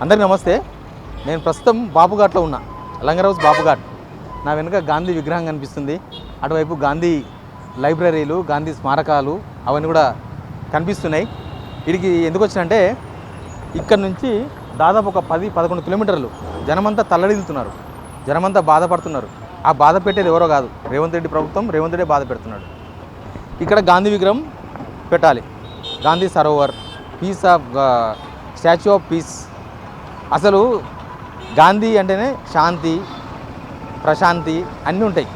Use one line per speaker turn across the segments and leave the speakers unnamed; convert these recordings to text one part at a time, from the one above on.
అందరికీ నమస్తే. నేను ప్రస్తుతం బాపుఘాట్లో ఉన్నా, లంగర్ హౌస్ బాపుఘాట్. నా వెనుక గాంధీ విగ్రహం కనిపిస్తుంది. అటువైపు గాంధీ లైబ్రరీలు, గాంధీ స్మారకాలు అవన్నీ కూడా కనిపిస్తున్నాయి. వీడికి ఎందుకు వచ్చినంటే ఇక్కడ నుంచి దాదాపు ఒక 10-11 కిలోమీటర్లు జనమంతా తల్లడిల్లుతున్నారు, జనమంతా బాధపడుతున్నారు. ఆ బాధ పెట్టేది ఎవరో కాదు, రేవంత్ రెడ్డి ప్రభుత్వం. రేవంత్ రెడ్డి బాధ పెడుతున్నాడు. ఇక్కడ గాంధీ విగ్రహం పెట్టాలి, Gandhi Sarovar, peace of statue of peace. అసలు గాంధీ అంటేనే శాంతి, ప్రశాంతి అన్నీ ఉంటాయి.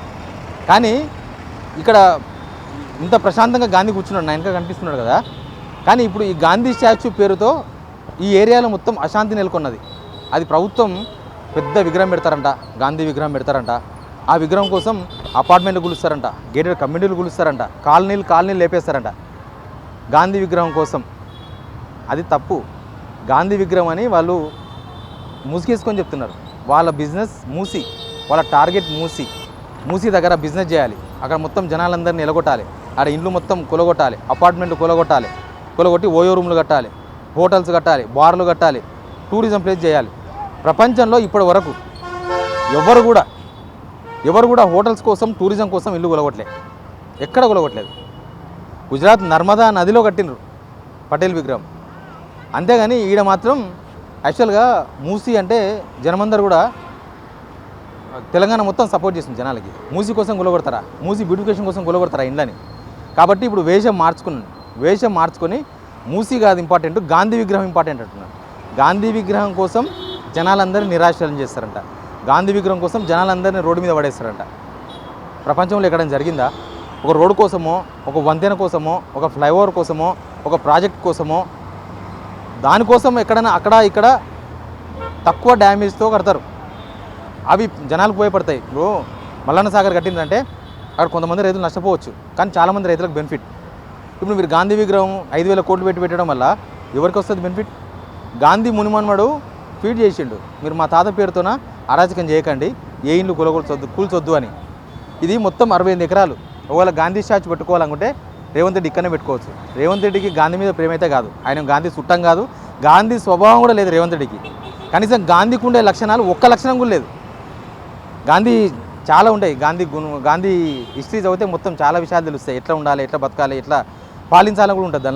కానీ ఇక్కడ ఇంత ప్రశాంతంగా గాంధీ కూర్చున్నాడు, నా వెనక కనిపిస్తున్నాడు కదా. కానీ ఇప్పుడు ఈ గాంధీ స్టాచ్యూ పేరుతో ఈ ఏరియాలో మొత్తం అశాంతి నెలకొన్నది. అది ప్రభుత్వం పెద్ద విగ్రహం పెడతారంట, గాంధీ విగ్రహం పెడతారంట. ఆ విగ్రహం కోసం అపార్ట్మెంట్లు కూలుస్తారంట, గేటెడ్ కమ్యూనిటీలు కూలుస్తారంట, కాలనీలు లేపేస్తారంట గాంధీ విగ్రహం కోసం. అది తప్పు. గాంధీ విగ్రహం అని వాళ్ళు మూసికేసుకొని చెప్తున్నారు. వాళ్ళ బిజినెస్ మూసి, వాళ్ళ టార్గెట్ మూసి దగ్గర బిజినెస్ చేయాలి. అక్కడ మొత్తం జనాలందరినీ నిలగొట్టాలి, అక్కడ ఇండ్లు మొత్తం కొలగొట్టాలి, అపార్ట్మెంట్లు కొలగొట్టి ఓయో రూమ్లు కట్టాలి, హోటల్స్ కట్టాలి, బార్లు కట్టాలి, టూరిజం ప్లేస్ చేయాలి. ప్రపంచంలో ఇప్పటి వరకు ఎవరు కూడా హోటల్స్ కోసం, టూరిజం కోసం ఇల్లు కొలగొట్టలేదు, ఎక్కడ కొలగొట్టలేదు. గుజరాత్ నర్మదా నదిలో కట్టినరు పటేల్ విగ్రహం. అంతేగాని ఈడ మాత్రం యాక్చువల్గా మూసి అంటే జనమందరూ కూడా తెలంగాణ మొత్తం సపోర్ట్ చేస్తుంది జనాలకి. మూసి కోసం కొలగొడతారా? మూసి బ్యూటిఫికేషన్ కోసం కొలగొడతారా ఇండ్లని? కాబట్టి ఇప్పుడు వేషం మార్చుకొని మూసి కాదు ఇంపార్టెంట్, గాంధీ విగ్రహం ఇంపార్టెంట్ అంటున్నారు. గాంధీ విగ్రహం కోసం జనాలందరినీ నిరాశనం చేస్తారంట, గాంధీ విగ్రహం కోసం జనాలందరినీ రోడ్డు మీద పడేస్తారంట. ప్రపంచంలో ఎక్కడైనా జరిగిందా? ఒక రోడ్డు కోసమో, ఒక వంతెన కోసమో, ఒక ఫ్లైఓవర్ కోసమో, ఒక ప్రాజెక్ట్ కోసమో, దానికోసం ఎక్కడైనా అక్కడ ఇక్కడ తక్కువ డ్యామేజ్తో కడతారు, అవి జనాలకు ఉపయోగపడతాయి. ఇప్పుడు మల్లన్న సాగర్ కట్టిందంటే అక్కడ కొంతమంది రైతులు నష్టపోవచ్చు, కానీ చాలామంది రైతులకు బెనిఫిట్. ఇప్పుడు మీరు గాంధీ విగ్రహం 5,000 కోట్లు పెట్టడం వల్ల ఎవరికి వస్తుంది బెనిఫిట్? గాంధీ మునిమన్మడు ట్వీట్ చేసిండు, మీరు మా తాత పేరుతోన అరాచకం చేయకండి, ఏ ఇండ్లు కూల్చొద్దు అని. ఇది మొత్తం 68 ఎకరాలు. ఒకవేళ గాంధీ స్టాచ్యూ పెట్టుకోవాలనుకుంటే రేవంత్ రెడ్డి ఇక్కడనే పెట్టుకోవచ్చు. రేవంత్ రెడ్డికి గాంధీ మీద ప్రేమ అయితే కాదు, ఆయన గాంధీ చుట్టం కాదు, గాంధీ స్వభావం కూడా లేదు రేవంత్ రెడ్డికి. కనీసం గాంధీకి ఉండే లక్షణాలు ఒక్క లక్షణం కూడా లేదు. గాంధీ చాలా ఉంటాయి, గాంధీ హిస్టరీ చదివితే మొత్తం చాలా విషయాలు తెలుస్తాయి. ఎట్లా ఉండాలి, ఎట్లా బతకాలి, ఎట్లా పాలించాలని కూడా ఉంటుంది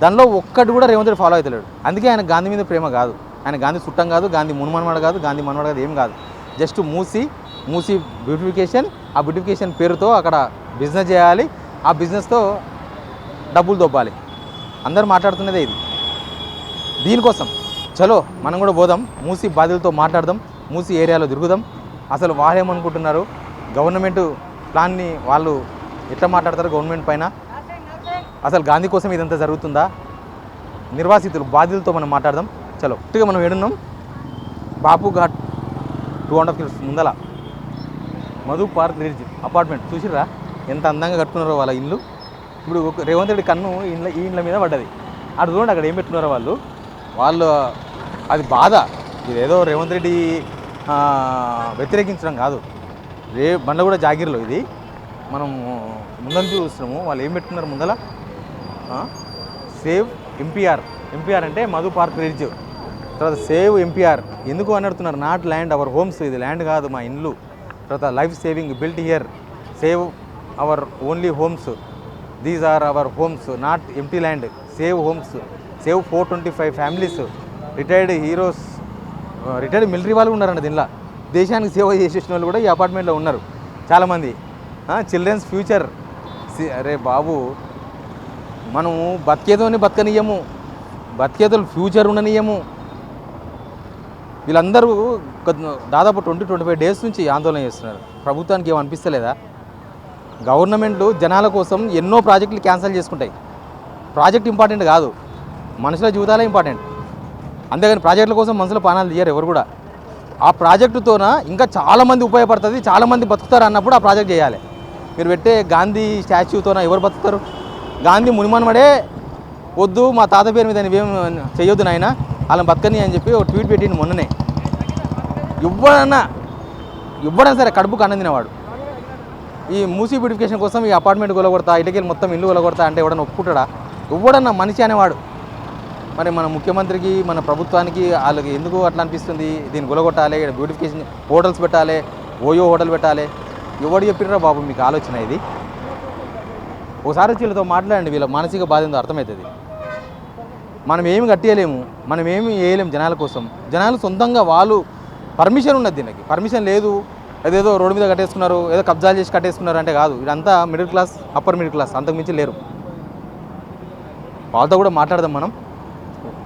దానిలో ఒక్కటి కూడా రేవంత్ రెడ్డి ఫాలో అవుతలేడు. అందుకే ఆయన గాంధీ మీద ప్రేమ కాదు, ఆయన గాంధీ చుట్టం కాదు, గాంధీ మునిమన్మడు కాదు, గాంధీ మనవడు కాదు, ఏం కాదు. జస్ట్ మూసి బ్యూటిఫికేషన్, ఆ బ్యూటిఫికేషన్ పేరుతో అక్కడ బిజినెస్ చేయాలి, ఆ బిజినెస్తో డబ్బులు దొబ్బాలి. అందరూ మాట్లాడుతున్నదే ఇది. దీనికోసం చలో మనం కూడా పోదాం, మూసి బాధ్యులతో మాట్లాడదాం, మూసి ఏరియాలో తిరుగుదాం. అసలు వాళ్ళేమనుకుంటున్నారు, గవర్నమెంట్ ప్లాన్ని వాళ్ళు ఎట్లా మాట్లాడతారు గవర్నమెంట్ పైన, అసలు గాంధీ కోసం ఇదంతా జరుగుతుందా, నిర్వాసితులు బాధ్యులతో మనం మాట్లాడదాం. చలో ఇటుగా మనం ఏడున్నాం, బాపుఘాట్ 2.5 కిలోమీటర్స్ ముందల మధు పార్క్ బ్రిడ్జ్ అపార్ట్మెంట్. చూసిర్రా ఎంత అందంగా కట్టుకున్నారో వాళ్ళ ఇల్లు. ఇప్పుడు రేవంత్ రెడ్డి కన్ను ఈ ఇండ్ల మీద పడ్డది. అటు చూడండి అక్కడ ఏం పెట్టుకున్నారో వాళ్ళు అది బాధ. ఇదేదో రేవంత్ రెడ్డి వ్యతిరేకించడం కాదు, బండ్ల కూడా జాగిర్లో ఇది మనం ముందని చూస్తున్నాము. వాళ్ళు ఏం పెట్టుకున్నారు ముందల, సేవ్ ఎంపీఆర్ అంటే మధు పార్క్ బ్రిడ్జ్. తర్వాత సేవ్ ఎంపీఆర్ ఎందుకు అని అడుగుతున్నారు, నాట్ ల్యాండ్ అవర్ హోమ్స్, ఇది ల్యాండ్ కాదు మా ఇండ్లు. తర్వాత life saving built here, save our only homes, these are our homes, not empty land. Save homes, save 425 families, retired heroes, retired military వాళ్ళు ఉన్నారండి దీనిలో. దేశానికి సేవ చేసేసిన వాళ్ళు కూడా ఈ అపార్ట్మెంట్లో ఉన్నారు చాలామంది. Childrens future. అరే బాబు, మనము బతికేదోని బతకనీయము, బతికేదోళ్ళు ఫ్యూచర్ ఉండనీయము. వీళ్ళందరూ దాదాపు 20-25 డేస్ నుంచి ఆందోళన చేస్తున్నారు. ప్రభుత్వానికి ఏమనిపిస్తలేదా? గవర్నమెంట్లు జనాల కోసం ఎన్నో ప్రాజెక్టులు క్యాన్సిల్ చేసుకుంటాయి. ప్రాజెక్ట్ ఇంపార్టెంట్ కాదు, మనుషుల జీవితాలే ఇంపార్టెంట్. అంతేగాని ప్రాజెక్టుల కోసం మనుషుల ప్రాణాలు తీయరు ఎవరు కూడా. ఆ ప్రాజెక్టుతోన ఇంకా చాలామంది ఉపయోగపడుతుంది, చాలామంది బతుకుతారు అన్నప్పుడు ఆ ప్రాజెక్ట్ చేయాలి. మీరు పెట్టే గాంధీ స్టాచ్యూతోన ఎవరు బతుకుతారు? గాంధీ మునిమన్మడే వద్దు, మా తాత పేరు మీద నువ్వేం చేయొద్దు నాయన, వాళ్ళని బతకని అని చెప్పి ఒక ట్వీట్ పెట్టిండు మొన్ననే. ఎవడన్నా సరే కడుపుకు అన్నం తినేవాడు ఈ మూసీ బ్యూటిఫికేషన్ కోసం ఈ అపార్ట్మెంట్ కొలగొడతా, ఇటుకెళ్ళి మొత్తం ఇల్లు కొలగొడతా అంటే ఎవడన్నా ఒప్పుకుంటాడా? ఎవడన్నా మనిషి అనేవాడు మరి మన ముఖ్యమంత్రికి మన ప్రభుత్వానికి వాళ్ళకి ఎందుకు అట్లా అనిపిస్తుంది? దీన్ని గులగొట్టాలి, బ్యూటిఫికేషన్ హోటల్స్ పెట్టాలి, ఓయో హోటల్ పెట్టాలి. ఎవడు చెప్పిర్రా బాబు మీకు ఆలోచన ఇది? ఒకసారి వచ్చి వీళ్ళతో మాట్లాడండి, వీళ్ళ మానసిక బాధ ఏందో అర్థమవుతుంది. మనం ఏమి కట్టేయలేము, మనం ఏమి వేయలేము జనాల కోసం. జనాలు సొంతంగా వాళ్ళు పర్మిషన్ ఉన్నది, దీనికి పర్మిషన్ లేదు. అదేదో రోడ్డు మీద కట్టేసుకున్నారు, ఏదో కబ్జాలు చేసి కట్టేసుకున్నారు అంటే కాదు. ఇదంతా middle class, upper middle class, అంతకుమించి లేరు. వాళ్ళతో కూడా మాట్లాడదాం మనం.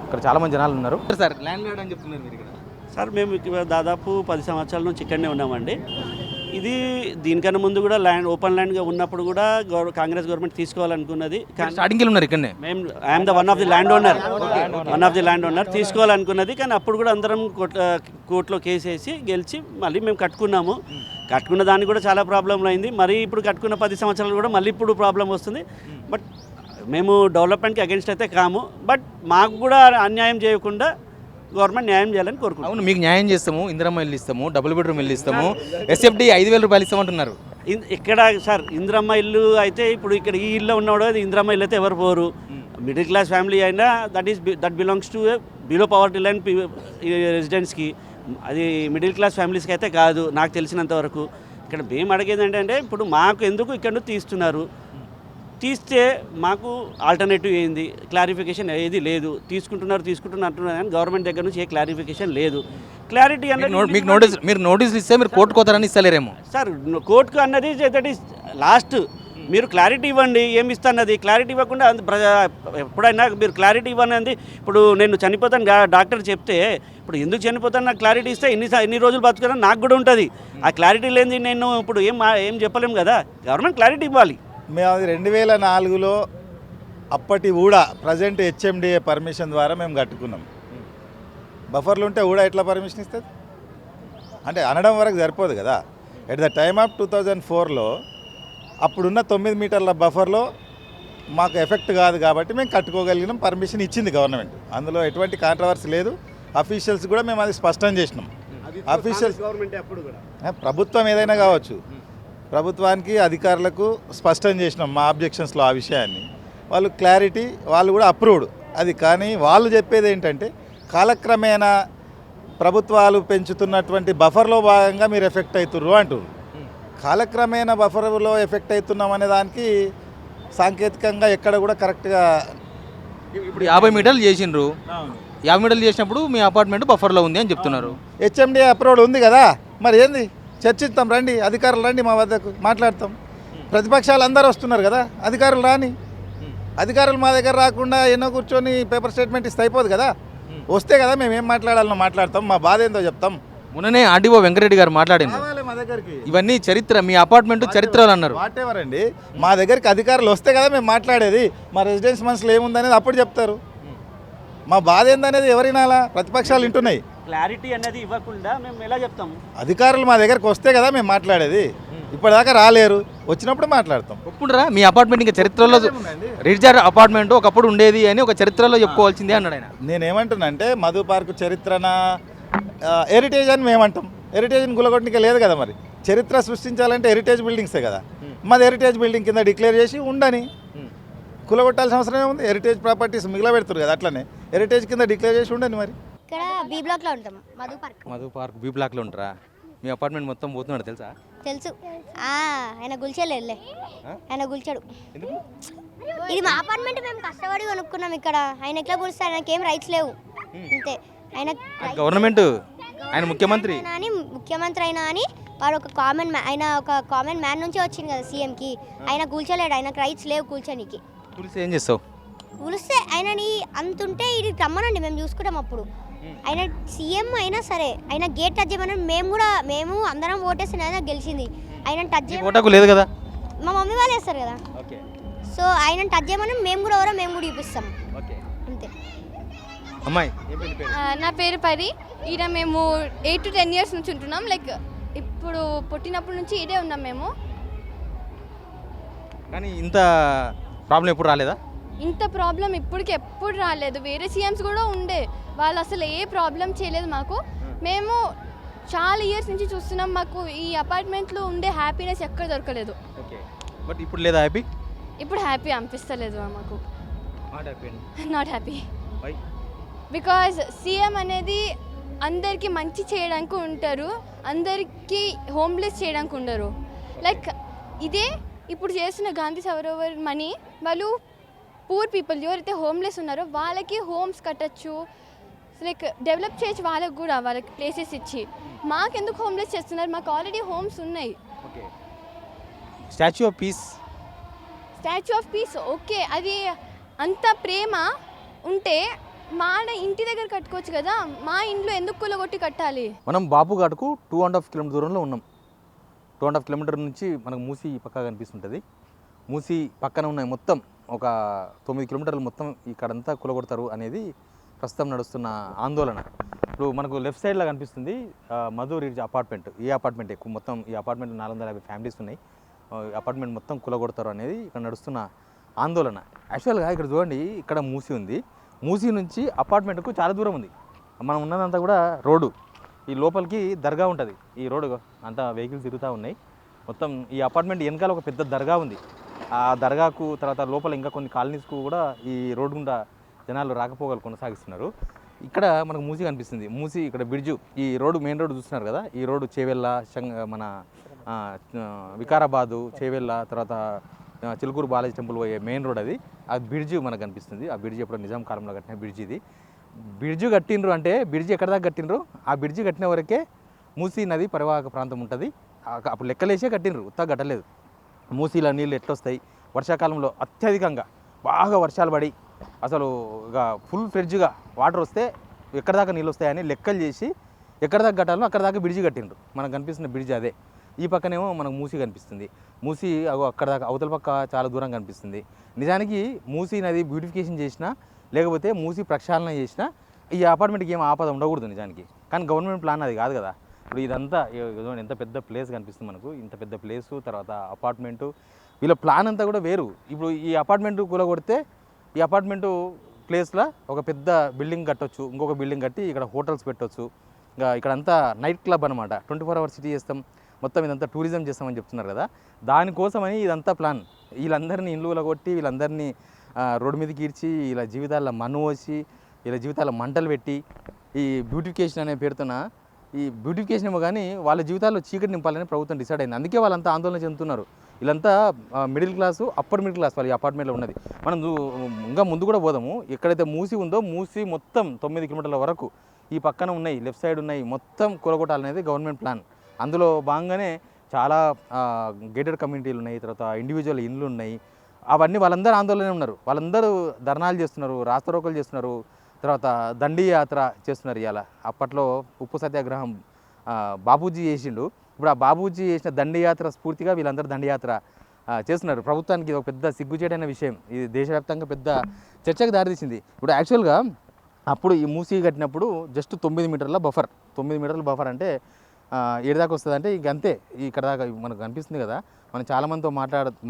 ఇక్కడ చాలామంది జనాలు ఉన్నారు. సార్ ల్యాండ్ లార్డ్ అని చెప్తున్నారు మీరు ఇక్కడ.
సార్ మేము ఇక్కడ దాదాపు 10 సంవత్సరాల నుంచి ఇక్కడనే ఉన్నామండి. ఇది దీనికన్నా ముందు కూడా ఓపెన్ ల్యాండ్గా ఉన్నప్పుడు కూడా కాంగ్రెస్ గవర్నమెంట్ తీసుకోవాలనుకున్నది.
స్టార్టింగ్లో ఉన్నారు ఇక్కడనే.
మేము I'm the one of the land owner తీసుకోవాలనుకున్నది. కానీ అప్పుడు కూడా అందరం కోర్టులో కేసు వేసి గెలిచి మళ్ళీ మేము కట్టుకున్నాము. కట్టుకున్న దానికి కూడా చాలా ప్రాబ్లంలు అయింది. మరి ఇప్పుడు కట్టుకున్న 10 సంవత్సరాలు కూడా మళ్ళీ ఇప్పుడు ప్రాబ్లం వస్తుంది. బట్ మేము డెవలప్మెంట్కి అగెన్స్ట్ అయితే కాము. బట్ మాకు కూడా అన్యాయం చేయకుండా గవర్నమెంట్ న్యాయం చేయాలని కోరుకుంటున్నాం.
అవును, మీకు న్యాయం చేస్తాము. ఇందిరమ్మ ఇల్లు ఇస్తాము, డబుల్ బెడ్రూమ్ ఇల్లు ఇస్తాము, SFD 5,000 రూపాయలు ఇస్తామంటున్నారు.
ఇక్కడ సార్ ఇందిరమ్మ ఇల్లు అయితే ఇప్పుడు ఇక్కడ ఈ ఇల్లు ఉన్నాడు, అది ఇందిరమ్మ ఇల్లు అయితే ఎవరు పోరు. మిడిల్ క్లాస్ ఫ్యామిలీ అయినా that belongs to below poverty line రెసిడెంట్స్కి. అది మిడిల్ క్లాస్ ఫ్యామిలీస్కి అయితే కాదు నాకు తెలిసినంత వరకు. ఇక్కడ మేము అడిగేది ఏంటంటే ఇప్పుడు మాకు ఎందుకు ఇక్కడ నుంచి తీస్తే మాకు ఆల్టర్నేటివ్ ఏంది, క్లారిఫికేషన్ ఏది లేదు. తీసుకుంటున్నారు అంటున్నారు కానీ గవర్నమెంట్ దగ్గర నుంచి ఏ క్లారిఫికేషన్ లేదు. క్లారిటీ అన్నది
మీరు నోటీసులు ఇస్తే మీరు కోర్టుకు పోతారని ఇస్తలేరేమో
సార్. కోర్టుకు అన్నది దట్ ఈస్ లాస్ట్. మీరు క్లారిటీ ఇవ్వండి, ఏమి ఇస్తున్నది క్లారిటీ ఇవ్వకుండా ఎప్పుడైనా మీరు క్లారిటీ ఇవ్వనంది. ఇప్పుడు నేను చనిపోతాను డాక్టర్ చెప్తే ఇప్పుడు ఎందుకు చనిపోతాను నాకు క్లారిటీ ఇస్తే ఎన్ని రోజులు బతుకుతానో నాకు కూడా ఉంటుంది. ఆ క్లారిటీ లేనిది నేను ఇప్పుడు ఏం చెప్పలేము కదా. గవర్నమెంట్ క్లారిటీ ఇవ్వాలి.
మేము అది 2004లో అప్పటి ఊడా ప్రజెంట్ HMDA పర్మిషన్ ద్వారా మేము కట్టుకున్నాం. బఫర్లు ఉంటే ఊడా ఎట్లా పర్మిషన్ ఇస్తుంది అంటే అనడం వరకు సరిపోదు కదా. ఎట్ ద టైమ్ ఆఫ్ 2004లో అప్పుడున్న 9 మీటర్ల బఫర్లో మాకు ఎఫెక్ట్ కాదు కాబట్టి మేము కట్టుకోగలిగినాం. పర్మిషన్ ఇచ్చింది గవర్నమెంట్, అందులో ఎటువంటి కాంట్రవర్సీ లేదు. అఫీషియల్స్ కూడా మేము అది స్పష్టం చేసినాం. అఫీషియల్స్ ప్రభుత్వం ఏదైనా కావచ్చు, ప్రభుత్వానికి అధికారులకు స్పష్టం చేసినాం మా ఆబ్జెక్షన్స్లో ఆ విషయాన్ని. వాళ్ళు క్లారిటీ, వాళ్ళు కూడా అప్రూవ్డ్ అది. కానీ వాళ్ళు చెప్పేది ఏంటంటే కాలక్రమేణా ప్రభుత్వాలు పెంచుతున్నటువంటి బఫర్లో భాగంగా మీరు ఎఫెక్ట్ అవుతుర్రు అంటున్నారు. కాలక్రమేణా బఫర్లో ఎఫెక్ట్ అవుతున్నాం అనే దానికి సాంకేతికంగా ఎక్కడ కూడా కరెక్ట్గా.
ఇప్పుడు 50 మీటర్లు చేసిండ్రు, 50 మీటర్లు చేసినప్పుడు మీ అపార్ట్మెంట్ బఫర్లో ఉంది అని చెప్తున్నారు.
HMDA అప్రూవ్డ్ ఉంది కదా, మరి ఏంది చర్చిస్తాం, రండి అధికారులు రండి మా వద్దకు మాట్లాడతాం. ప్రతిపక్షాలు అందరూ వస్తున్నారు కదా, అధికారులు రాని. అధికారులు మా దగ్గర రాకుండా ఎన్నో కూర్చొని పేపర్ స్టేట్మెంట్ ఇస్తే అయిపోదు కదా. వస్తే కదా మేము ఏం మాట్లాడాలనో మాట్లాడతాం, మా బాధ ఏందో చెప్తాం.
మొన్ననే ఆర్డీఓ వెంకరెడ్డి గారు మాట్లాడింది,
మా దగ్గరికి
ఇవన్నీ చరిత్ర, మీ అపార్ట్మెంట్ చరిత్రలు అన్నారు.
వాట్ ఎవర్ అండి, మా దగ్గరికి అధికారులు వస్తే కదా మేము మాట్లాడేది. మా రెసిడెన్స్ మనసులో ఏముందనేది అప్పుడు చెప్తారు. మా బాధ ఏందనేది ఎవరినాలా, ప్రతిపక్షాలు వింటున్నాయి.
క్లారిటీ అనేది ఇవ్వకుండా మేము ఎలా చెప్తాము?
అధికారులు మా దగ్గరకు వస్తే కదా మేము మాట్లాడేది. ఇప్పటిదాకా రాలేరు, వచ్చినప్పుడు మాట్లాడతాం.
ఒప్పుకుంటారా మీ అపార్ట్మెంట్ ఇంకా చరిత్రలో రిడ్జర్ అపార్ట్మెంట్ ఒకప్పుడు ఉండేది అని ఒక చరిత్రలో చెప్పుకోవాల్సిందే అన్నాడు ఆయన.
నేనేమంటున్నానంటే మధు పార్క్ చరిత్రన హెరిటేజ్ అని మేమంటాం. హెరిటేజ్ని గులగొట్టడానికి లేదు కదా. మరి చరిత్ర సృష్టించాలంటే హెరిటేజ్ బిల్డింగ్సే కదా. మాది హెరిటేజ్ బిల్డింగ్ కింద డిక్లేర్ చేసి ఉండని, కులగొట్టాల్సిన అవసరం ఏముంది? హెరిటేజ్ ప్రాపర్టీస్ మిగిలిన పెడుతున్నారు కదా, అట్లనే హెరిటేజ్ కింద డిక్లేర్ చేసి ఉండని. మరి
ఇక్కడ బి బ్లాక్లో ఉంటాం, మధు పార్క్
బి బ్లాక్లో ఉంటారా? మీ అపార్ట్మెంట్ మొత్తం పోతున్నాడు తెలుసా?
తెలుసు. ఆయన గుల్చలేదులే, ఆయన గుల్చాడు. ఇది మా అపార్ట్మెంట్, మేము కష్టపడి కొనుక్కున్నాం. ఇక్కడ ఆయన ఎట్లా గులుస్తాడు? ఆయనకి ఏం రైట్స్ లేవు అంతే. ఆయన
గవర్నమెంట్, ఆయన ముఖ్యమంత్రి
అయినా అని వాడు ఒక కామన్ మ్యాన్ నుంచి వచ్చింది కదా సీఎంకి. ఆయన కూల్చలేడు, ఆయనకు రైట్స్ లేవు కూల్చోనికి.
కూలిస్తే ఏం చేస్తావు?
కూలిస్తే ఆయనని అంతుంటే ఇది రమ్మనండి, మేము చూసుకుంటాం. అప్పుడు ఆయన సీఎం అయినా సరే ఆయన గేట్ టచ్ చేయమని మేము అందరం ఓటేసిన ఆయన గెలిచింది. ఆయన టచ్
చేయకు లేదు కదా,
మా మమ్మీ వాళ్ళు వేస్తారు కదా. సో ఆయన టచ్ చేయమని మేము కూడా చూపిస్తాం అంతే.
అమ్మాయి
నా పేరు పరి. ఈడ మేము 8 to 10 years నుంచి ఉంటున్నాం. లైక్ ఇప్పుడు పుట్టినప్పటి నుంచి ఇదే ఉన్నాం మేము.
కానీ ఇంత ప్రాబ్లం ఎప్పుడు రాలేదా?
ఇంత ప్రాబ్లం ఎప్పుడు రాలేదు. వేరే సీఎంస్ కూడా ఉండే, వాళ్ళు అసలు ఏ ప్రాబ్లం చేయలేదు మాకు. మేము చాలా ఇయర్స్ నుంచి చూస్తున్నాం. మాకు ఈ అపార్ట్మెంట్లో ఉండే హ్యాపీనెస్ ఎక్కడ దొరకలేదు.
బట్ ఇప్పుడు లేదా హ్యాపీ?
ఇప్పుడు హ్యాపీ అనిపిస్తలేదు మాకు. Not happy. బికాజ్ సీఎం అనేది అందరికీ మంచి చేయడానికి ఉంటారు, అందరికీ హోమ్లెస్ చేయడానికి ఉండరు. లైక్ ఇదే ఇప్పుడు చేస్తున్న గాంధీ సరోవర్ మనీ వాళ్ళు పూర్ పీపుల్ ఎవరైతే హోమ్లెస్ ఉన్నారో వాళ్ళకి హోమ్స్ కట్టచ్చు, లైక్ డెవలప్ చేయొచ్చు వాళ్ళకి కూడా, వాళ్ళకి ప్లేసెస్ ఇచ్చి. మాకెందుకు హోమ్లెస్ చేస్తున్నారు? మాకు ఆల్రెడీ హోమ్స్ ఉన్నాయి.
Okay, statue of piece
statue of piece okay, అది అంత ప్రేమ ఉంటే మా ఇంటి దగ్గర కట్టుకోవచ్చు కదా, మా ఇంట్లో ఎందుకు కూలగొట్టి కట్టాలి?
మనం బాపుఘాట్కు 2.5 కిలోమీటర్ దూరంలో ఉన్నాం. 2.5 కిలోమీటర్ నుంచి మనకు మూసీ పక్క కనిపిస్తుంటుంది. మూసీ పక్కన ఉన్నాయి మొత్తం ఒక 9 కిలోమీటర్లు మొత్తం ఇక్కడంతా కూలగొడతారు అనేది ప్రస్తుతం నడుస్తున్న ఆందోళన. ఇప్పుడు మనకు లెఫ్ట్ సైడ్లో కనిపిస్తుంది మధు రిడ్జ్ అపార్ట్మెంట్. ఈ అపార్ట్మెంట్ ఎక్కువ మొత్తం ఈ అపార్ట్మెంట్ 450 ఫ్యామిలీస్ ఉన్నాయి. అపార్ట్మెంట్ మొత్తం కూలగొడతారు అనేది ఇక్కడ నడుస్తున్న ఆందోళన. యాక్చువల్గా ఇక్కడ చూడండి, ఇక్కడ మూసీ ఉంది. మూసీ నుంచి అపార్ట్మెంట్కు చాలా దూరం ఉంది. మనం ఉన్నదంతా కూడా రోడ్డు, ఈ లోపలికి దర్గా ఉంటుంది. ఈ రోడ్డు అంతా వెహికల్స్ తిరుగుతూ ఉన్నాయి. మొత్తం ఈ అపార్ట్మెంట్ వెనకాల ఒక పెద్ద దర్గా ఉంది. ఆ దర్గాకు తర్వాత లోపల ఇంకా కొన్ని కాలనీస్కు కూడా ఈ రోడ్డు గుండా జనాలు రాకపోకలు కొనసాగిస్తున్నారు. ఇక్కడ మనకు మూసీ కనిపిస్తుంది. మూసీ ఇక్కడ బ్రిడ్జు, ఈ రోడ్డు మెయిన్ రోడ్డు చూస్తున్నారు కదా, ఈ రోడ్డు చేవెళ్ళ మన వికారాబాదు చేవెళ్ళ తర్వాత చిలుకూరు బాలాజీ టెంపుల్ పోయే మెయిన్ రోడ్ అది. ఆ బ్రిడ్జి మనకు కనిపిస్తుంది. ఆ బ్రిడ్జి ఎప్పుడో నిజాం కాలంలో కట్టిన బ్రిడ్జి ఇది. బ్రిడ్జి కట్టిండ్రు అంటే బ్రిడ్జి ఎక్కడ దాకా కట్టిండ్రు? ఆ బ్రిడ్జి కట్టిన వరకే మూసీ నది పరివాహక ప్రాంతం ఉంటుంది. అప్పుడు లెక్కలేసే కట్టిండ్రు, ఉత్తా కట్టలేదు. మూసీలో నీళ్ళు ఎట్లొస్తాయి? వర్షాకాలంలో అత్యధికంగా బాగా వర్షాలు పడి అసలు ఇక ఫుల్ ఫ్లెడ్జ్గా వాటర్ వస్తే ఎక్కడ దాకా నీళ్ళు వస్తాయని లెక్కలు చేసి ఎక్కడ దాకా కట్టాలో అక్కడ దాకా బ్రిడ్జి కట్టిండ్రు. మనకు కనిపిస్తున్న బ్రిడ్జి అదే. ఈ పక్కనేమో మనకు మూసీ కనిపిస్తుంది. మూసీ అక్కడ దాకా అవతల పక్క చాలా దూరం కనిపిస్తుంది. నిజానికి మూసీ నది బ్యూటిఫికేషన్ చేసినా లేకపోతే మూసీ ప్రక్షాళన చేసినా ఈ అపార్ట్మెంట్కి ఏం ఆపద ఉండకూడదు నిజానికి. కానీ గవర్నమెంట్ ప్లాన్ అది కాదు కదా. ఇప్పుడు ఇదంతా ఎంత పెద్ద ప్లేస్ కనిపిస్తుంది మనకు, ఇంత పెద్ద ప్లేసు, తర్వాత అపార్ట్మెంటు, వీళ్ళ ప్లాన్ అంతా కూడా వేరు. ఇప్పుడు ఈ అపార్ట్మెంటు కూలగొడితే ఈ అపార్ట్మెంటు ప్లేస్లో ఒక పెద్ద బిల్డింగ్ కట్టొచ్చు, ఇంకొక బిల్డింగ్ కట్టి ఇక్కడ హోటల్స్ పెట్టవచ్చు. ఇంకా ఇక్కడంతా నైట్ క్లబ్ అనమాట, 24 hours సిటీ చేస్తాం, మొత్తం ఇదంతా టూరిజం చేస్తామని చెప్తున్నారు కదా. దానికోసమని ఇదంతా ప్లాన్. వీళ్ళందరినీ ఇల్లు కూలగొట్టి వీళ్ళందరినీ రోడ్డు మీదకి ఈడ్చి వీళ్ళ జీవితాల్లో మన్ను పోసి వీళ్ళ జీవితాల్లో మంటలు పెట్టి ఈ బ్యూటిఫికేషన్ అనే పేరుతోన ఈ బ్యూటిఫికేషన్ ఏమో కానీ వాళ్ళ జీవితాల్లో చీకటి నింపాలని ప్రభుత్వం డిసైడ్ అయింది. అందుకే వాళ్ళంతా ఆందోళన చెందుతున్నారు. వీళ్ళంతా middle class, upper middle class వాళ్ళు ఈ అపార్ట్మెంట్లో ఉన్నది. మనం ఇంకా ముందు కూడా పోదాము. ఎక్కడైతే మూసీ ఉందో మూసీ మొత్తం 9 కిలోమీటర్ల వరకు ఈ పక్కన ఉన్నాయి, లెఫ్ట్ సైడ్ ఉన్నాయి, మొత్తం కూలగొట్టాలనేది గవర్నమెంట్ ప్లాన్. అందులో భాగంగానే చాలా గేటెడ్ కమ్యూనిటీలు ఉన్నాయి, తర్వాత ఇండివిజువల్ ఇండ్లు ఉన్నాయి. అవన్నీ వాళ్ళందరూ ఆందోళన ఉన్నారు. వాళ్ళందరూ ధర్నాలు చేస్తున్నారు, రాస్తారోకలు చేస్తున్నారు, తర్వాత దండి యాత్ర చేస్తున్నారు. ఇవాళ అప్పట్లో ఉప్పు సత్యాగ్రహం బాపూజీ చేసిండు. ఇప్పుడు ఆ బాపూజీ చేసిన దండి యాత్ర స్ఫూర్తిగా వీళ్ళందరూ దండియాత్ర చేస్తున్నారు. ప్రభుత్వానికి ఇది ఒక పెద్ద సిగ్గుచేటైన విషయం. ఇది దేశవ్యాప్తంగా పెద్ద చర్చకు దారితీసింది. ఇప్పుడు యాక్చువల్గా అప్పుడు ఈ మూసీ కట్టినప్పుడు జస్ట్ 9 మీటర్ల బఫర్. 9 మీటర్ల బఫర్ అంటే ఏడు దాకా వస్తుంది అంటే ఇంక అంతే. ఇక్కడ దాకా మనకు కనిపిస్తుంది కదా. మనం చాలామందితో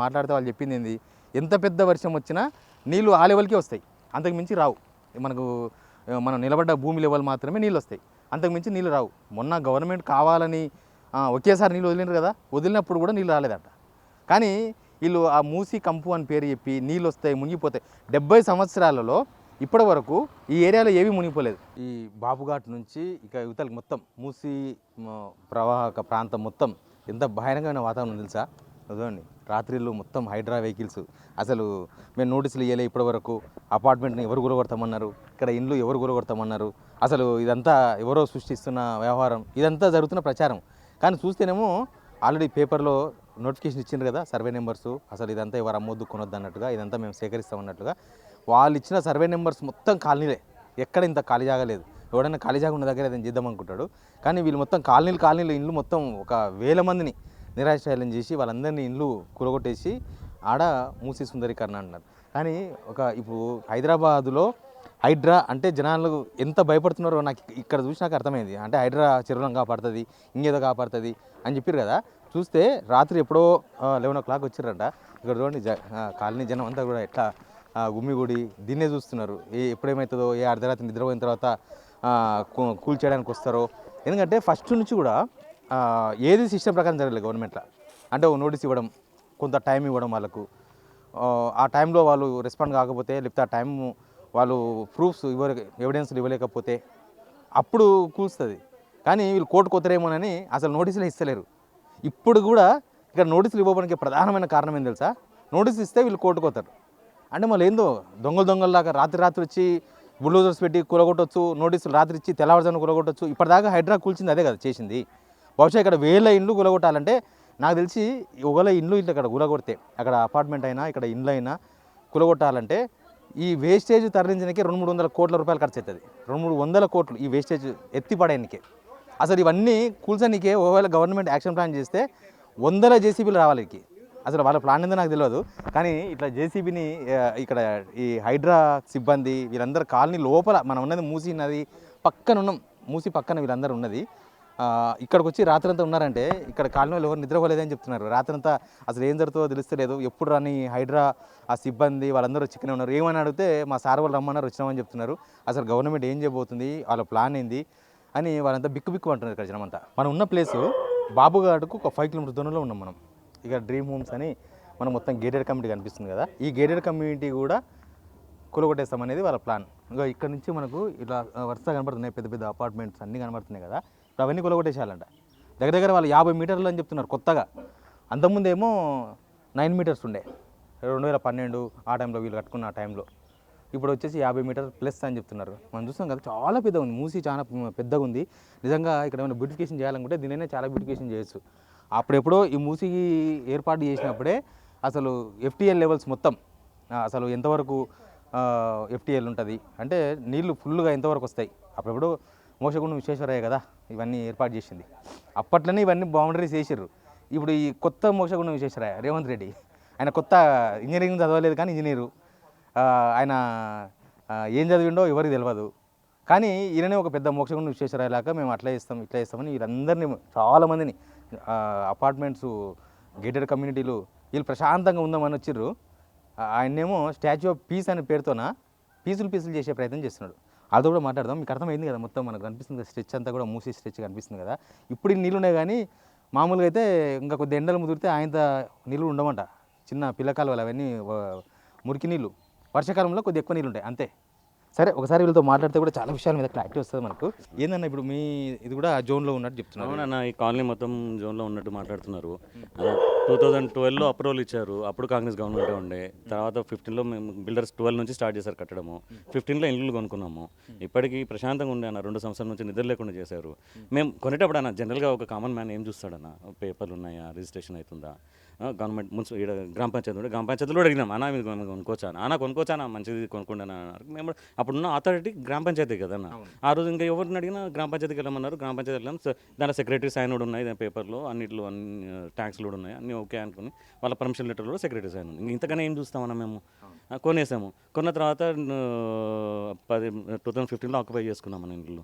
మాట్లాడితే వాళ్ళు చెప్పింది ఏంది, ఎంత పెద్ద వర్షం వచ్చినా నీళ్ళు ఆ లెవెల్కే వస్తాయి, అంతకు మించి రావు. మనకు మనం నిలబడ్డ భూమి లెవెల్ మాత్రమే నీళ్ళు వస్తాయి, అంతకు మించి నీళ్ళు రావు. మొన్న గవర్నమెంట్ కావాలని ఒకేసారి నీళ్ళు వదిలినారు కదా, వదిలినప్పుడు కూడా నీళ్ళు రాలేదట. కానీ వీళ్ళు ఆ మూసీ కంపు అని పేరు చెప్పి నీళ్ళు వస్తాయి, మునిగిపోతాయి. 70 సంవత్సరాలలో ఇప్పటి వరకు ఈ ఏరియాలో ఏమీ మునిగిపోలేదు. ఈ బాపుఘాట్ నుంచి ఇక యువతలకు మొత్తం మూసీ ప్రవాహక ప్రాంతం మొత్తం ఎంత భయానకమైన వాతావరణం తెలుసా. చూడండి, రాత్రిళ్ళు మొత్తం హైడ్రా వెహికల్స్. అసలు మేము నోటీసులు ఇవ్వలే ఇప్పటి వరకు. అపార్ట్మెంట్ని ఎవరు గురగొడతామన్నారు, ఇక్కడ ఇండ్లు ఎవరు గురగొడతామన్నారు. అసలు ఇదంతా ఎవరో సృష్టిస్తున్న వ్యవహారం, ఇదంతా జరుగుతున్న ప్రచారం. కానీ చూస్తేనేమో ఆల్రెడీ పేపర్లో నోటిఫికేషన్ ఇచ్చిండ్రు కదా, సర్వే నెంబర్స్. అసలు ఇదంతా ఎవరు అమ్మొద్దు కొనొద్దు అన్నట్టుగా, ఇదంతా మేము సేకరిస్తామన్నట్టుగా. వాళ్ళు ఇచ్చిన సర్వే నెంబర్స్ మొత్తం కాలనీలే, ఎక్కడ ఇంత ఖాళీ జాగా లేదు. ఎవడైనా ఖాళీ జాగా ఉన్న దగ్గర ఏదైనా చేద్దాం అనుకుంటాడు. కానీ వీళ్ళు మొత్తం కాలనీలు ఇండ్లు మొత్తం 1000 మందిని నిరాశ్రయాలను చేసి వాళ్ళందరినీ ఇండ్లు కూలగొట్టేసి ఆడ మూసీ సుందరీకరణ అంటున్నారు. కానీ ఇప్పుడు హైదరాబాదులో హైడ్రా అంటే జనాలు ఎంత భయపడుతున్నారో నాకు ఇక్కడ చూసి నాకు అర్థమైంది. అంటే హైడ్రా చెరువులను కాపాడుతుంది, ఇంకేదో కాపాడుతుంది అని చెప్పారు కదా. చూస్తే రాత్రి ఎప్పుడో 11 o'clock వచ్చిర్రంట. ఇక్కడ చూడండి కాలనీ జనం అంతా కూడా ఎట్లా గుమ్మిగూడి దీన్నే చూస్తున్నారు. ఎప్పుడేమవుతుందో, ఏ అర్ధరాత్రి నిద్రపోయిన తర్వాత కూల్ చేయడానికి వస్తారో. ఎందుకంటే ఫస్ట్ నుంచి కూడా ఏది సిస్టమ్ ప్రకారం జరగలేదు గవర్నమెంట్లో. అంటే నోటీస్ ఇవ్వడం, కొంత టైం ఇవ్వడం వాళ్ళకు, ఆ టైంలో వాళ్ళు రెస్పాండ్ కాకపోతే లేకపోతే ఆ టైం వాళ్ళు ప్రూఫ్స్ ఎవిడెన్స్లు ఇవ్వలేకపోతే అప్పుడు కూల్స్తుంది. కానీ వీళ్ళు కోర్టుకు పోతారేమోనని అసలు నోటీసులు ఇస్తలేరు. ఇప్పుడు కూడా ఇక్కడ నోటీసులు ఇవ్వడానికి ప్రధానమైన కారణం ఏం తెలుసా? నోటీసులు ఇస్తే వీళ్ళు కోర్టుకు పోతారు. అంటే మళ్ళీ ఏందో దొంగలాగా రాత్రి వచ్చి బుల్డోజర్స్ పెట్టి కూలగొట్టవచ్చు, నోటీసులు రాత్రి ఇచ్చి తెల్లవారుజామున కూలగొట్టవచ్చు. ఇప్పటిదాకా హైడ్రా కూల్చింది అదే కదా చేసింది. బహుశా ఇక్కడ వేల ఇండ్లు కూలగొట్టాలంటే నాకు తెలిసి ఒకవేళ ఇండ్లు ఇట్లా ఇక్కడ కూలగొడితే అక్కడ అపార్ట్మెంట్ అయినా ఇక్కడ ఇండ్లు అయినా కూలగొట్టాలంటే ఈ వేస్టేజ్ తరలించడానికి 200-300 కోట్ల రూపాయలు ఖర్చు అవుతుంది. 200-300 కోట్లు ఈ వేస్టేజ్ ఎత్తిపడేయడానికి. అసలు ఇవన్నీ కూల్చడానికే ఒకవేళ గవర్నమెంట్ యాక్షన్ ప్లాన్ చేస్తే 100 జేసీబీలు రావాలి. అసలు వాళ్ళ ప్లాన్ ఏందో నాకు తెలియదు. కానీ ఇట్లా జేసీబీని ఇక్కడ ఈ హైడ్రా సిబ్బంది వీళ్ళందరూ కాలనీ లోపల మనం ఉన్నది మూసీ నది పక్కన ఉన్నాం, మూసీ పక్కన వీళ్ళందరూ ఉన్నది. ఇక్కడికి వచ్చి రాత్రంతా ఉన్నారంటే ఇక్కడ కాలనీలో ఎవరు నిద్రపోలేదని చెప్తున్నారు. రాత్రంతా అసలు ఏం జరుగుతుందో తెలుస్తలేదు. ఎప్పుడు రాని హైడ్రా ఆ సిబ్బంది వాళ్ళందరూ చిక్కనే ఉన్నారు. ఏమని అడిగితే మా సార్ వాళ్ళు రమ్మన్నారు, వచ్చినామని చెప్తున్నారు. అసలు గవర్నమెంట్ ఏం చేయబోతుంది, వాళ్ళ ప్లాన్ ఏంది అని వాళ్ళంతా బిక్కు అంటున్నారు ఇక్కడ జనమంతా. మనం ఉన్న ప్లేసు బాబుఘాట్కు ఒక 5 కిలోమీటర్ దూరంలో ఉన్నాం మనం. ఇక డ్రీమ్ హోమ్స్ అని మనం మొత్తం గేటెడ్ కమ్యూనిటీ కనిపిస్తుంది కదా, ఈ గేటెడ్ కమ్యూనిటీ కూడా కూలగొట్టేస్తామనేది వాళ్ళ ప్లాన్. ఇంకా ఇక్కడ నుంచి మనకు ఇలా వరుసగా కనబడుతున్నాయి, పెద్ద పెద్ద అపార్ట్మెంట్స్ అన్నీ కనబడుతున్నాయి కదా, అవన్నీ కూలగొట్టేసేయాలంట. దగ్గర వాళ్ళు 50 మీటర్లు అని చెప్తున్నారు కొత్తగా. అంతకుముందేమో 9 మీటర్స్ ఉండే 2012 ఆ టైంలో వీళ్ళు కట్టుకున్న టైంలో. ఇప్పుడు వచ్చేసి 50 మీటర్ ప్లస్ అని చెప్తున్నారు. మనం చూస్తాం కదా చాలా పెద్దగా ఉంది, మూసీ చాలా పెద్దగా ఉంది. నిజంగా ఇక్కడ ఏమైనా బ్యూటిఫికేషన్ చేయాలనుకుంటే దీనైనా చాలా బ్యూటిఫికేషన్ చేయొచ్చు. అప్పుడెప్పుడో ఈ మూసీకి ఏర్పాటు చేసినప్పుడే అసలు FTL లెవెల్స్ మొత్తం అసలు ఎంతవరకు FTL ఉంటుంది అంటే నీళ్లు ఫుల్గా ఎంతవరకు వస్తాయి. అప్పుడెప్పుడు మోక్షగుండం విశ్వేశ్వరయ్య కదా ఇవన్నీ ఏర్పాటు చేసింది. అప్పట్లోనే ఇవన్నీ బౌండరీస్ వేసారు. ఇప్పుడు ఈ కొత్త మోక్షగుండం విశ్వేశ్వరయ్య రేవంత్ రెడ్డి ఆయన కొత్త ఇంజనీరింగ్ చదవలేదు కానీ ఇంజనీరు, ఆయన ఏం చదివిండో ఎవరికి తెలియదు. కానీ ఈయననే ఒక పెద్ద మోక్షగుండం విశ్వేశ్వరయ్యలాగా మేము అట్లా చేస్తాం ఇట్లా చేస్తామని వీళ్ళందరినీ చాలామందిని అపార్ట్మెంట్స్ గేటెడ్ కమ్యూనిటీలు వీళ్ళు ప్రశాంతంగా ఉందామని వచ్చిర్రు. ఆయనేమో స్టాచ్యూ ఆఫ్ పీస్ అనే పేరుతోన పీసులు చేసే ప్రయత్నం చేస్తున్నాడు. వాళ్ళతో కూడా మాట్లాడదాం. మీకు అర్థమైంది కదా మొత్తం మనకు కనిపిస్తుంది స్ట్రెచ్ అంతా కూడా మూసీ స్ట్రెచ్ కనిపిస్తుంది కదా. ఇప్పుడు నీళ్ళు ఉన్నాయి కానీ మామూలుగా అయితే ఇంకా కొద్ది ఎండలు ముదిరితే ఆయనత నీళ్ళు ఉండమంట. చిన్న పిల్లకాలువలు అవన్నీ మురికి నీళ్ళు, వర్షాకాలంలో కొద్దిగా ఎక్కువ నీళ్ళు ఉంటాయి అంతే. సరే ఒకసారి వీళ్ళతో మాట్లాడితే కూడా చాలా విషయాల మీద క్లారిటీ వస్తుంది మనకు. ఏందన్నా ఇప్పుడు మీ ఇది కూడా జోన్లో ఉన్నట్టు చెప్తున్నారు.
అవునన్న, ఈ కాలనీ మొత్తం జోన్లో ఉన్నట్టు మాట్లాడుతున్నారు. 2012లో అప్రూవల్ ఇచ్చారు, అప్పుడు కాంగ్రెస్ గవర్నమెంటే ఉండే. తర్వాత 15లో మేము బిల్డర్స్ 12 నుంచి స్టార్ట్ చేశారు కట్టడము. 15లో ఇల్లు కొనుక్కున్నాము. ఇప్పటికీ ప్రశాంతంగా ఉండే అన్న 2 సంవత్సరాల నుంచి నిద్ర లేకుండా చేశారు. మేము కొనేటప్పుడు అన్న జనరల్గా ఒక కామన్ మ్యాన్ ఏం చూస్తాడన్న, పేపర్లు ఉన్నాయా, రిజిస్ట్రేషన్ అవుతుందా, గవర్నమెంట్ మున్సిపల్ గ్రామ పంచాయతీ ఉంటే గ్రామ పంచాయతీలో అడిగినాం, అన్న మీరు కొనుక్కోవచ్చా మంచిది కొనుక్కుంటాను అన్నారు. మేము అప్పుడున్న అథారిటీ గ్రామ పంచాయతీ కదన్న. ఆ రోజు ఇంకా ఎవరిని అడిగినా గ్రామ పంచాయతీకి వెళ్ళమన్నారు. గ్రామ పంచాయతీ వెళ్ళాం. దాంట్లో సెక్రటరీ సైన్ కూడా ఉన్నాయి, దాని పేపర్లో అన్నింటిలో అన్ని ట్యాక్స్లు కూడా ఉన్నాయి, అన్నీ ఓకే అనుకుని వాళ్ళ పర్మిషన్ లెటర్లో సెక్రటరీ సైన్ ఉంది. ఇంతకన్నా ఏం చూస్తామన్నా మేము. కొనేసాము. కొన్న తర్వాత 2015లో ఆక్యుపై చేసుకున్నాం మన ఇంట్లో.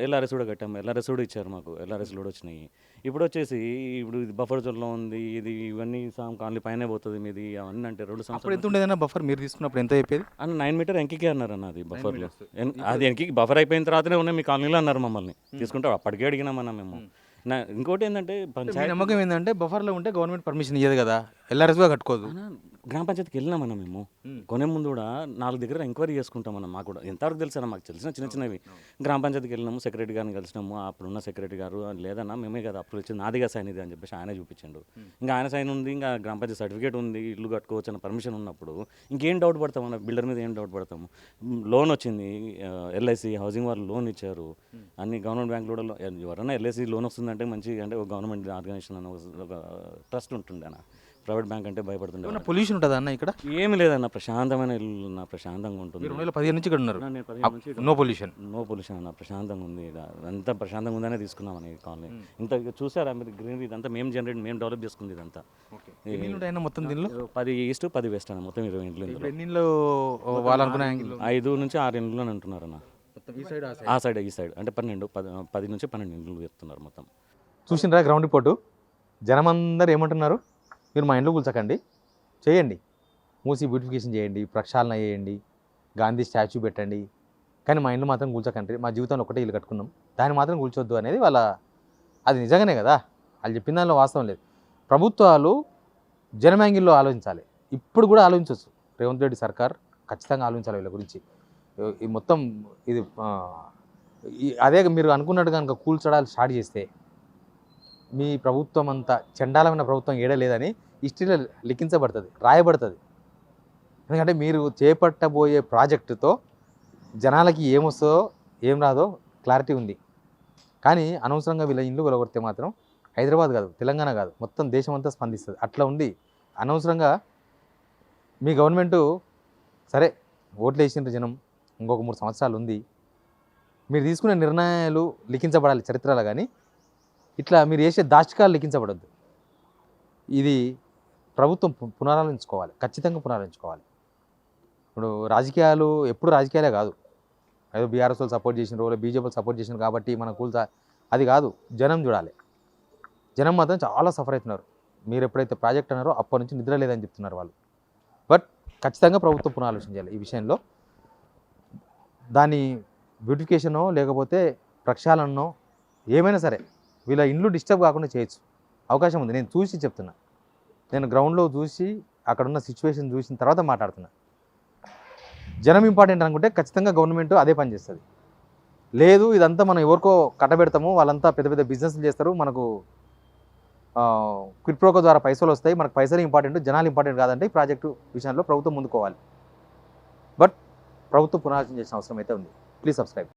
LRS కూడా కట్టాము. LRS కూడా ఇచ్చారు మాకు, LRS కూడా వచ్చినాయి. ఇప్పుడు వచ్చేసి ఇప్పుడు ఇది బఫర్ జోన్లో ఉంది, ఇది ఇవన్నీ కాలనీ పైన పోతుంది మీది అవన్నీ అంటే 2 సంవత్సరాలు.
ఎంత ఉండేదన్నా బఫర్ మీరు తీసుకున్నప్పుడు ఎంత చెప్పేది
అన్న 9 మీటర్ ఎంకికే అన్నారు అన్న. అది బఫర్లో అది ఎంకి బఫర్ అయిపోయిన తర్వాతనే ఉన్నాయి మీ కాలనీలో అన్నారు మమ్మల్ని. తీసుకుంటాం అప్పటికే అడిగినామన్నా మేము. ఇంకోటి ఏంటంటే పంచాయతీ
నమ్మకం ఏంటంటే బఫర్లో ఉంటే గవర్నమెంట్ పర్మిషన్ ఇయ్యదు కదా, LRSగా కట్టుకోదు.
గ్రామ పంచాయతీకి వెళ్ళినామన్నా మేము. కొనే ముందు కూడా 4 దగ్గర ఎంక్వైరీ చేసుకుంటామన్నా. మాకు కూడా ఎంతవరకు తెలుసా మాకు తెలిసిన చిన్నవి. గ్రామ పంచాయతీకి వెళ్ళినాము, సెక్రటరీ గారిని కలిసినాము. అప్పుడున్న సెక్రటరీ గారు లేదన్నా మేమే కదా అప్పుడు ఇచ్చింది, నాదిగా సైన్ ఇది అని చెప్పేసి ఆయన చూపించండు. ఇంకా ఆయన సైన్ ఉంది, ఇంకా గ్రామ పంచాయతీ సర్టిఫికేట్ ఉంది, ఇల్లు కట్టుకోవచ్చు అన్న పర్మిషన్ ఉన్నప్పుడు ఇంకేం డౌట్ పడతామన్నా, బిల్డర్ మీద ఏం డౌట్ పడతాము. లోన్ వచ్చింది, LIC హౌసింగ్ వాళ్ళు లోన్ ఇచ్చారు, అన్ని గవర్నమెంట్ బ్యాంకులు కూడా. ఎవరైనా LIC లోన్ వస్తుందంటే మంచి అంటే ఒక గవర్నమెంట్ ఆర్గనైజేషన్ అని ఒక ట్రస్ట్ ఉంటుండే అన్న. ప్రైవేట్ బ్యాంక్ అంటే భయపడుతుండే.
పొల్యూషన్ ఉంటుందా అన్న ఇక్కడ?
ఏమి లేదన్న, ప్రశాంతమైన ఇల్లు నా, ప్రశాంతంగా ఉంటుంది.
2015 నుంచి ఇక్కడ ఉన్నారు,
నేను 15 నుంచి
నో పొల్యూషన్
అన్న, ప్రశాంతంగా ఉంది. అంతా ప్రశాంతంగా ఉందనే తీసుకున్నామని ఈ కాలనీ. ఇంత చూసారా మీరు గ్రీనరీ, ఇదంతా మేము డెవలప్ చేసుకుంది ఇదంతా.
మొత్తం దీనిలో
10 ఈస్ట్ 10 వెస్ట్ అన్న, మొత్తం 20 ఇండ్లు.
ఎన్నిళ్ళు వాళ్ళు అనుకునే
5 నుంచి 6 ఇండ్లు అని అంటున్నారన్న. ఈ సైడ్ అంటే 10 నుంచి 12 ఇండ్లు చెప్తున్నారు మొత్తం.
చూసినరా గ్రౌండ్ రిపోర్టు. జనమందరూ ఏమంటున్నారు, మీరు మా ఇంట్లో కూల్చకండి, చేయండి, మూసి బ్యూటిఫికేషన్ చేయండి, ప్రక్షాళన చేయండి, గాంధీ స్టాచ్యూ పెట్టండి, కానీ మా ఇంట్లో మాత్రం కూల్చకండి, మా జీవితంలో ఒకటే ఇల్లు కట్టుకున్నాం, దాన్ని మాత్రం కూల్చొద్దు అనేది వాళ్ళ. అది నిజంగానే కదా, వాళ్ళు చెప్పిన దానిలో వాస్తవం లేదు. ప్రభుత్వాలు జనమ్యాంగిల్లో ఆలోచించాలి. ఇప్పుడు కూడా ఆలోచించవచ్చు. రేవంత్ రెడ్డి సర్కార్ ఖచ్చితంగా ఆలోచించాలి వీళ్ళ గురించి. ఈ మొత్తం ఇది అదే మీరు అనుకున్నట్టు కనుక కూల్చడాలు స్టార్ట్ చేస్తే మీ ప్రభుత్వం అంతా చండాలమైన ప్రభుత్వం ఏడలేదని హిస్టరీలో లిఖించబడుతుంది, రాయబడుతుంది. ఎందుకంటే మీరు చేపట్టబోయే ప్రాజెక్టుతో జనాలకి ఏమొస్తుందో ఏం రాదో క్లారిటీ ఉంది. కానీ అనవసరంగా వీళ్ళ ఇండ్లు కొలగొడితే మాత్రం హైదరాబాద్ కాదు, తెలంగాణ కాదు, మొత్తం దేశం అంతా స్పందిస్తుంది. అట్లా ఉంది. అనవసరంగా మీ గవర్నమెంటు సరే ఓట్లు వేసిన జనం ఇంకొక 3 సంవత్సరాలు ఉంది, మీరు తీసుకునే నిర్ణయాలు లిఖించబడాలి చరిత్రలో, కానీ ఇట్లా మీరు చేసే దాష్టికాలు లిఖించబడద్దు. ఇది ప్రభుత్వం పునరాలోచించుకోవాలి, ఖచ్చితంగా పునరాలోచించుకోవాలి. ఇప్పుడు రాజకీయాలు ఎప్పుడు రాజకీయాలే కాదు, ఏదో బీఆర్ఎస్ వాళ్ళు సపోర్ట్ చేసిన రోజు బీజేపీ సపోర్ట్ చేసిన కాబట్టి మన కూల్చా అది కాదు. జనం చూడాలి. జనం మాత్రం చాలా సఫర్ అవుతున్నారు. మీరు ఎప్పుడైతే ప్రాజెక్ట్ అన్నారో అప్పటి నుంచి నిద్ర లేదని చెప్తున్నారు వాళ్ళు. బట్ ఖచ్చితంగా ప్రభుత్వం పునరాలోచించాలి ఈ విషయంలో. దాని బ్యూటిఫికేషనో లేకపోతే ప్రక్షాళనో ఏమైనా సరే వీళ్ళ ఇండ్లు డిస్టర్బ్ కాకుండా చేయొచ్చు, అవకాశం ఉంది. నేను చూసి చెప్తున్నా, నేను గ్రౌండ్లో చూసి అక్కడున్న సిచ్యువేషన్ చూసిన తర్వాత మాట్లాడుతున్నా. జనం ఇంపార్టెంట్ అనుకుంటే ఖచ్చితంగా గవర్నమెంట్ అదే పని చేస్తుంది. లేదు ఇదంతా మనం ఎవరికో కట్టబెడతాము, వాళ్ళంతా పెద్ద పెద్ద బిజినెస్లు చేస్తారు, మనకు క్విడ్ ప్రోకో ద్వారా పైసలు వస్తాయి, మనకు పైసలు ఇంపార్టెంట్, జనాలు ఇంపార్టెంట్ కాదంటే ఈ ప్రాజెక్టు విషయంలో ప్రభుత్వం ముందుకోవాలి. బట్ ప్రభుత్వం పునరాలోచన చేసిన అవసరం అయితే ఉంది. Please subscribe.